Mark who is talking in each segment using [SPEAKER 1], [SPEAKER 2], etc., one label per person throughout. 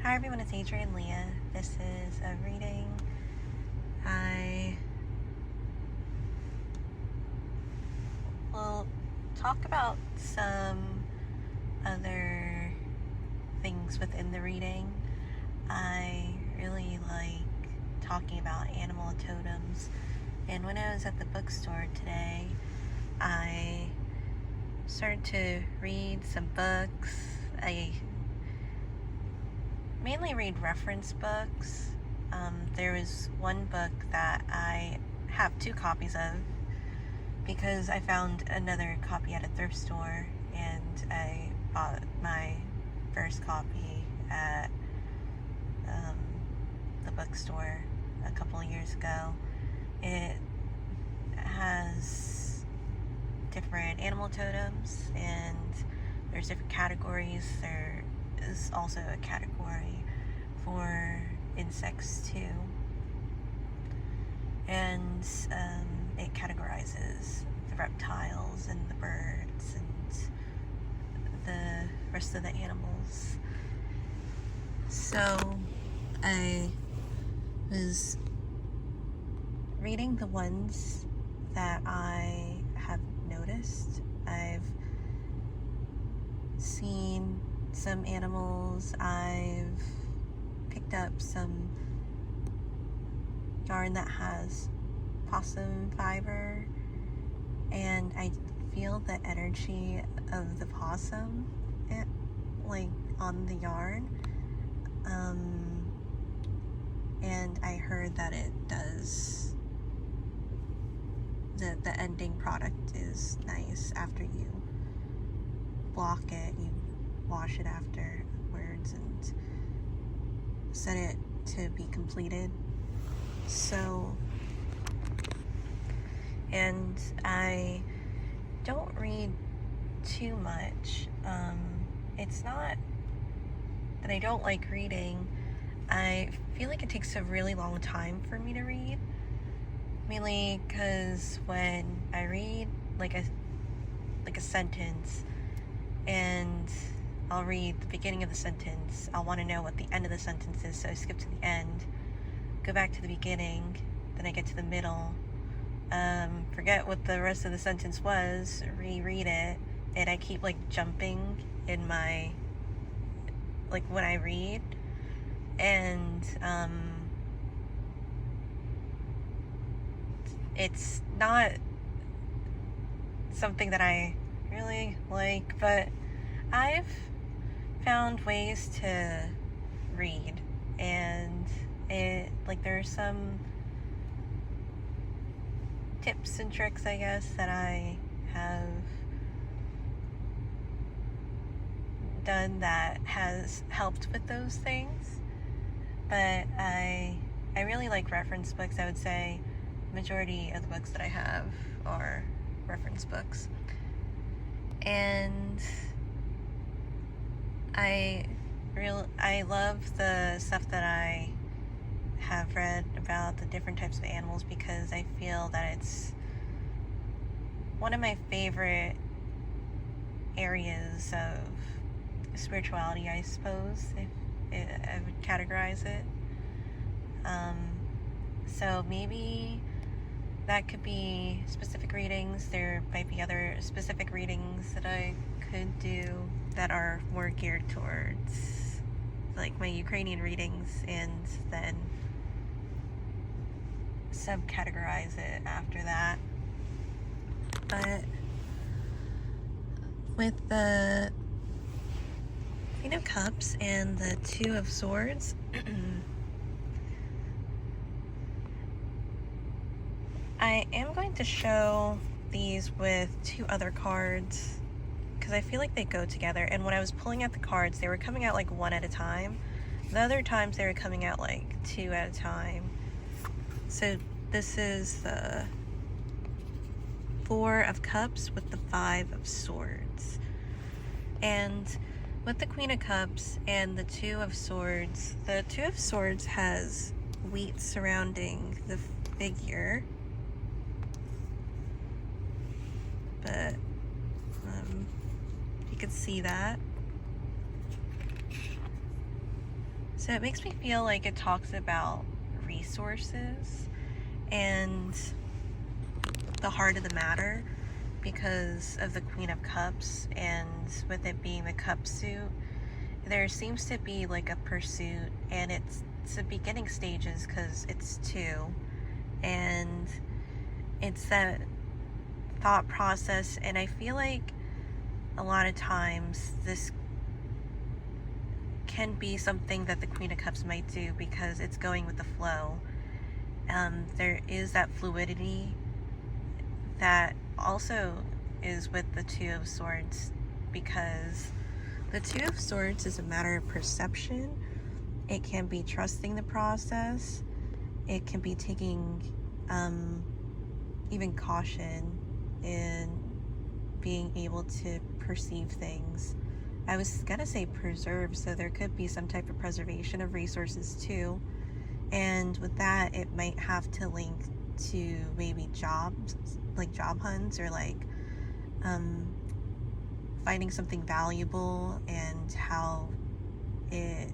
[SPEAKER 1] Hi everyone, it's Adrienne Leah. This is a reading. I will talk about some other things within the reading. I really like talking about animal totems, and when I was at the bookstore today, I started to read some books. I mainly read reference books. There was one book that I have 2 copies of because I found another copy at a thrift store, and I bought my first copy at the bookstore a couple of years ago. It has different animal totems, and there's different categories. There is also a category for insects too, and it categorizes the reptiles and the birds and the rest of the animals. So I was reading the ones that I have noticed. I've seen some animals. I've picked up some yarn that has possum fiber, and I feel the energy of the possum on the yarn, and I heard that it does, the ending product is nice. After you block it, you wash it afterwards and set it to be completed. So, and I don't read too much. It's not that I don't like reading. I feel like it takes a really long time for me to read, mainly because when I read like a sentence, and I'll read the beginning of the sentence, I'll want to know what the end of the sentence is, so I skip to the end, go back to the beginning, then I get to the middle, forget what the rest of the sentence was, reread it, and I keep jumping in my, when I read, and it's not something that I really like, but I've found ways to read, and there's some tips and tricks, I guess, that I have done that has helped with those things. But I really like reference books. I would say the majority of the books that I have are reference books, and I love the stuff that I have read about the different types of animals, because I feel that it's one of my favorite areas of spirituality, I suppose, if I would categorize it. So maybe that could be specific readings. There might be other specific readings that I could do that are more geared towards my Ukrainian readings, and then subcategorize it after that. But with the Queen of Cups and the Two of Swords, I am going to show these with 2 other cards because I feel like they go together. And when I was pulling out the cards, they were coming out 1 at a time. The other times they were coming out 2 at a time. So this is the 4 of Cups with the 5 of Swords. And with the Queen of Cups and the 2 of Swords, the 2 of Swords has wheat surrounding the figure. But you could see that. So it makes me feel like it talks about resources and the heart of the matter because of the Queen of Cups, and with it being the cup suit, there seems to be like a pursuit, and it's the beginning stages because it's two, and it's that thought process. And I feel like a lot of times this can be something that the Queen of Cups might do because it's going with the flow. There is that fluidity that also is with the Two of Swords, because the Two of Swords is a matter of perception. It can be trusting the process. It can be taking even caution in being able to perceive things. I was gonna say preserve, so there could be some type of preservation of resources too. And with that, it might have to link to maybe jobs, like job hunts, or like finding something valuable and how it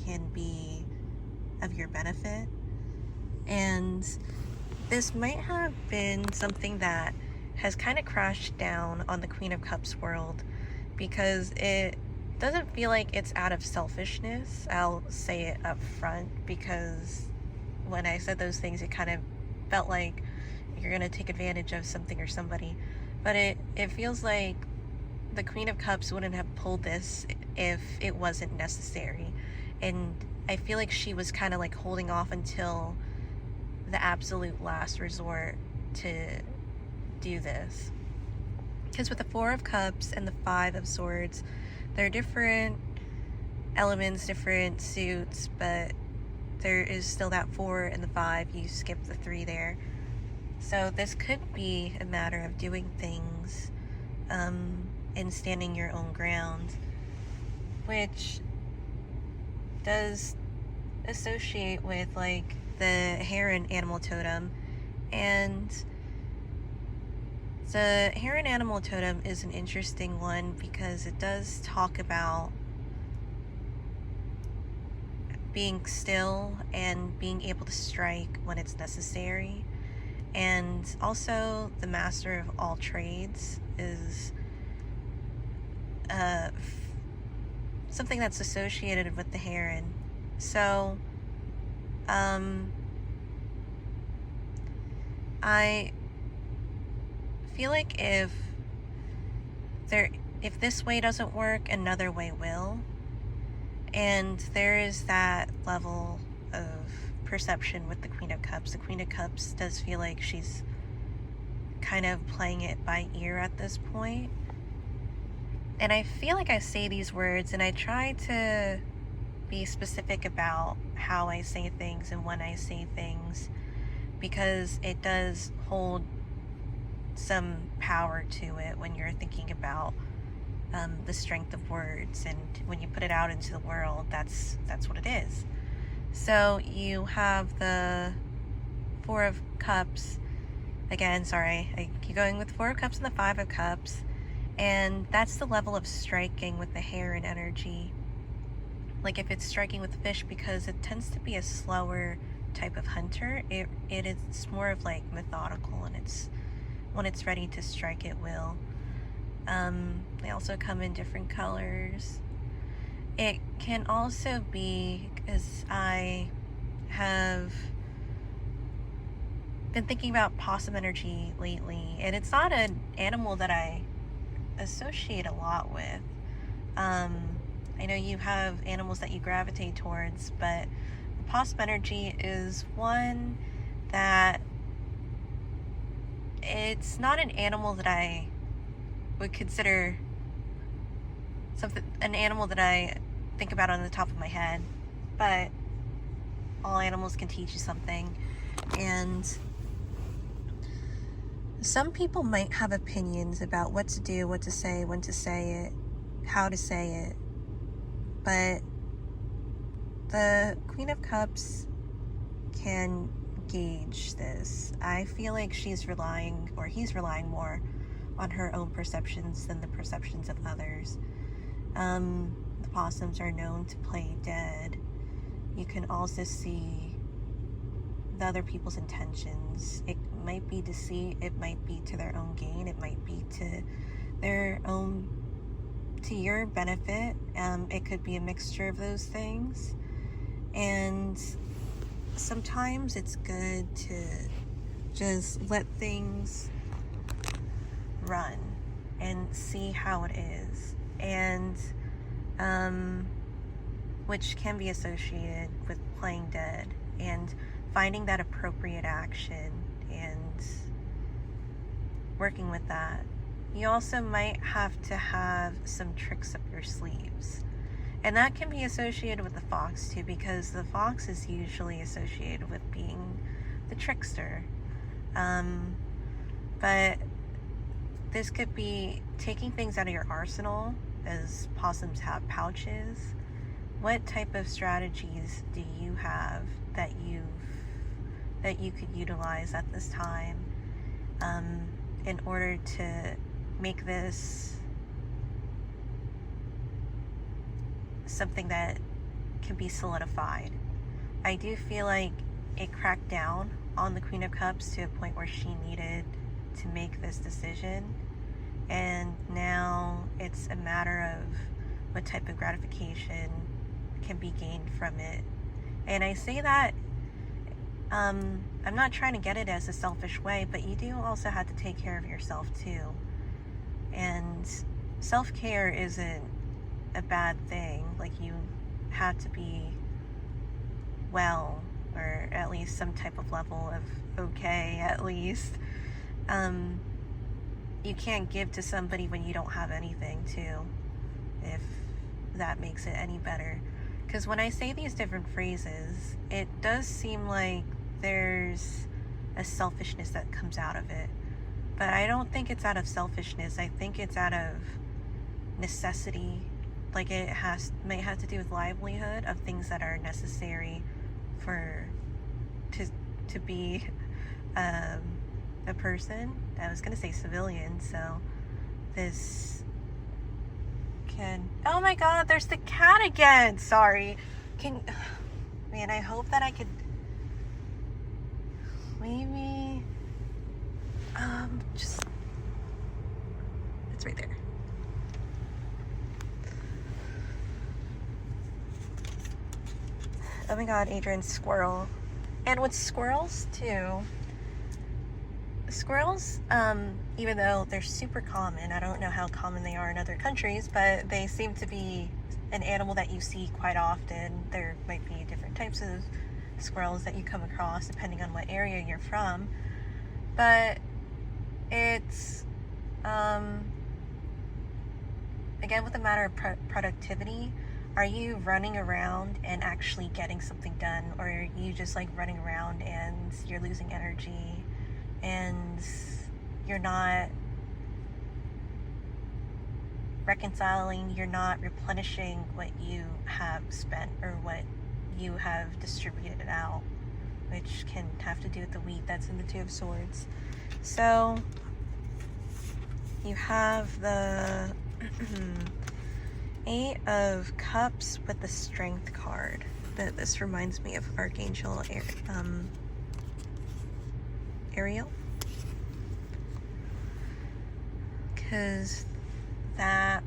[SPEAKER 1] can be of your benefit. And this might have been something that has kind of crashed down on the Queen of Cups world because it doesn't feel like it's out of selfishness. I'll say it up front because when I said those things, it kind of felt like you're going to take advantage of something or somebody. But it feels like the Queen of Cups wouldn't have pulled this if it wasn't necessary. And I feel like she was kind of like holding off until the absolute last resort to do this. Because with the Four of Cups and the Five of Swords, they're different elements, different suits, but there is still that 4 and the 5. You skip the 3 there. So this could be a matter of doing things and standing your own ground, which does associate with like the heron animal totem. And the heron animal totem is an interesting one because it does talk about being still and being able to strike when it's necessary. And also the master of all trades is something that's associated with the heron. So I feel like if this way doesn't work, another way will. And there is that level of perception with the Queen of Cups. The Queen of Cups does feel like she's kind of playing it by ear at this point. And I feel like I say these words and I try to be specific about how I say things and when I say things, because it does hold some power to it when you're thinking about the strength of words, and when you put it out into the world, that's what it is. So you have the Four of Cups. Again, sorry, I keep going with Four of Cups and the Five of Cups. And that's the level of striking with the heron energy. Like if it's striking with fish, because it tends to be a slower type of hunter, it is more of like methodical, and it's when it's ready to strike, it will. They also come in different colors. It can also be, because I have been thinking about possum energy lately, and it's not an animal that I associate a lot with. I know you have animals that you gravitate towards, but the possum energy is one that it's not an animal that I would consider an animal that I think about on the top of my head, but all animals can teach you something. And some people might have opinions about what to do, what to say, when to say it, how to say it, but the Queen of Cups can gauge this. I feel like he's relying more on her own perceptions than the perceptions of others. The possums are known to play dead, you can also see the other people's intentions. It might be deceit, it might be to their own gain, it might be to their own, to your benefit. It could be a mixture of those things. And sometimes it's good to just let things run and see how it is. And which can be associated with playing dead and finding that appropriate action and working with that. You also might have to have some tricks up your sleeves. And that can be associated with the fox too, because the fox is usually associated with being the trickster. But this could be taking things out of your arsenal, as possums have pouches. What type of strategies do you have that you could utilize at this time in order to make this something that can be solidified? I do feel like it cracked down on the Queen of Cups to a point where she needed to make this decision, and now it's a matter of what type of gratification can be gained from it. And I say that I'm not trying to get it as a selfish way, but you do also have to take care of yourself too. And self-care isn't a bad thing. Like, you have to be well, or at least some type of level of okay, at least. You can't give to somebody when you don't have anything too, if that makes it any better. Because when I say these different phrases, it does seem like there's a selfishness that comes out of it. But I don't think it's out of selfishness. I think it's out of necessity. Like, it might have to do with livelihood, of things that are necessary to be a person. I was gonna say civilian, so this can... Oh my god, there's the cat again! Sorry. Man, I hope that I could maybe just... It's right there. Oh my god, Adrian, squirrel. And with squirrels too, even though they're super common, I don't know how common they are in other countries, but they seem to be an animal that you see quite often. There might be different types of squirrels that you come across depending on what area you're from, but it's again, with the matter of productivity. Are you running around and actually getting something done, or are you just like running around and you're losing energy and you're not reconciling, you're not replenishing what you have spent or what you have distributed out, which can have to do with the wheat that's in the Two of Swords. So you have the Eight of Cups with the Strength card. This reminds me of Archangel Ariel, because that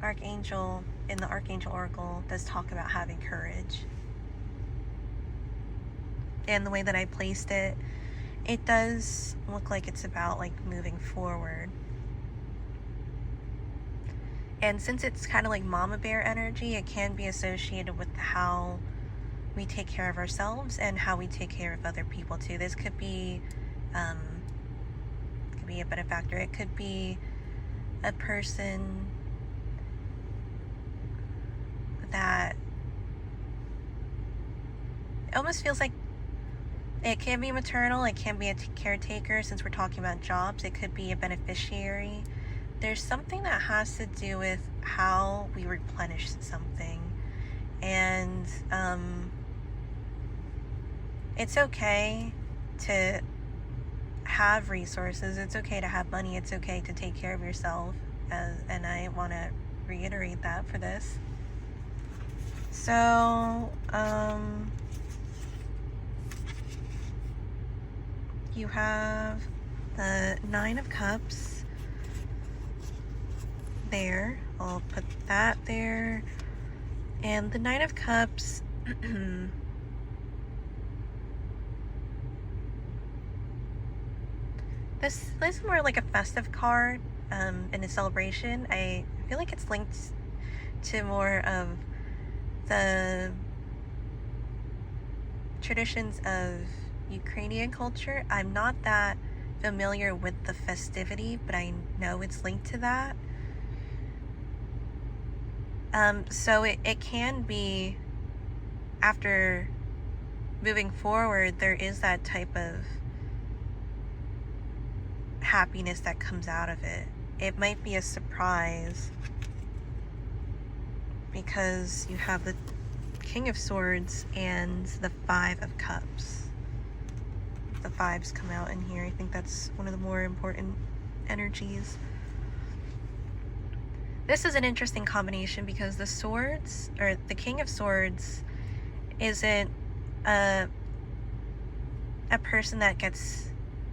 [SPEAKER 1] Archangel in the Archangel Oracle does talk about having courage. And the way that I placed it, it does look like it's about like moving forward. And since it's kind of like mama bear energy, it can be associated with how we take care of ourselves and how we take care of other people too. This could be a benefactor. It could be a person that it almost feels like it can be maternal, it can be a caretaker. Since we're talking about jobs, it could be a beneficiary. There's something that has to do with how we replenish something. And it's okay to have resources. It's okay to have money. It's okay to take care of yourself. And I want to reiterate that for this. So, you have the Nine of Cups there. I'll put that there. And the Nine of Cups, this is more like a festive card in a celebration. I feel like it's linked to more of the traditions of Ukrainian culture. I'm not that familiar with the festivity, but I know it's linked to that. So it can be, after moving forward, there is that type of happiness that comes out of it. It might be a surprise because you have the King of Swords and the Five of Cups. The fives come out in here. I think that's one of the more important energies. This is an interesting combination because the swords, or the King of Swords, isn't a person that gets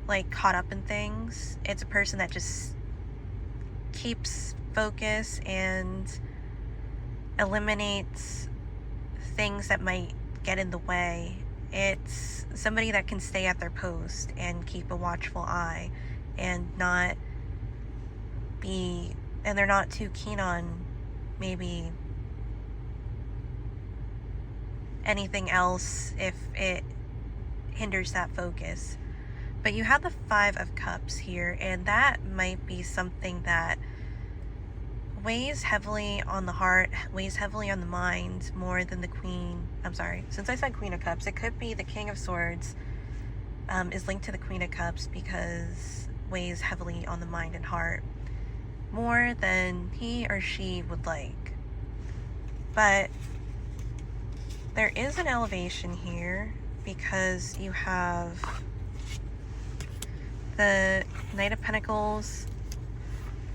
[SPEAKER 1] like caught up in things. It's a person that just keeps focus and eliminates things that might get in the way. It's somebody that can stay at their post and keep a watchful eye and not be, and they're not too keen on maybe anything else if it hinders that focus. But you have the Five of Cups here, and that might be something that weighs heavily on the heart, weighs heavily on the mind more than the Queen. I'm sorry, since I said Queen of Cups, it could be the King of Swords is linked to the Queen of Cups because weighs heavily on the mind and heart more than he or she would like. But there is an elevation here because you have the Knight of Pentacles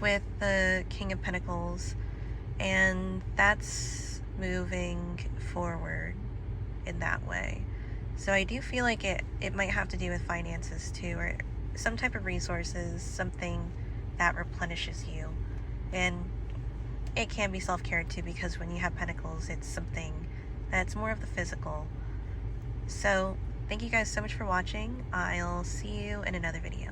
[SPEAKER 1] with the King of Pentacles, and that's moving forward in that way. So I do feel like it might have to do with finances too, or some type of resources, something that replenishes you. And it can be self-care too, because when you have pentacles, it's something that's more of the physical. So thank you guys so much for watching. I'll see you in another video.